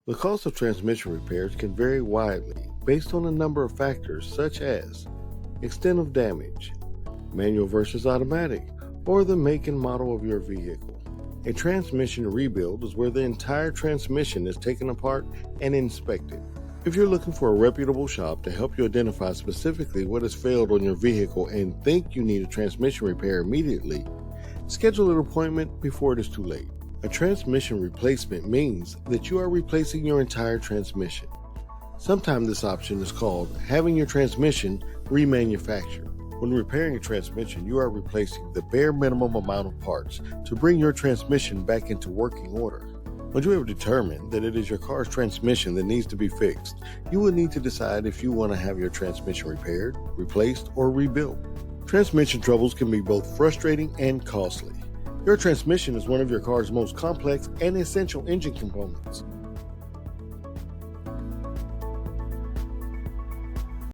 The cost of transmission repairs can vary widely based on a number of factors such as extent of damage, manual versus automatic, or the make and model of your vehicle. A transmission rebuild is where the entire transmission is taken apart and inspected. If you're looking for a reputable shop to help you identify specifically what has failed on your vehicle and think you need a transmission repair immediately, schedule an appointment before it is too late. A transmission replacement means that you are replacing your entire transmission. Sometimes this option is called having your transmission remanufactured. When repairing a transmission, you are replacing the bare minimum amount of parts to bring your transmission back into working order. Once you have determined that it is your car's transmission that needs to be fixed, you will need to decide if you want to have your transmission repaired, replaced, or rebuilt. Transmission troubles can be both frustrating and costly. Your transmission is one of your car's most complex and essential engine components.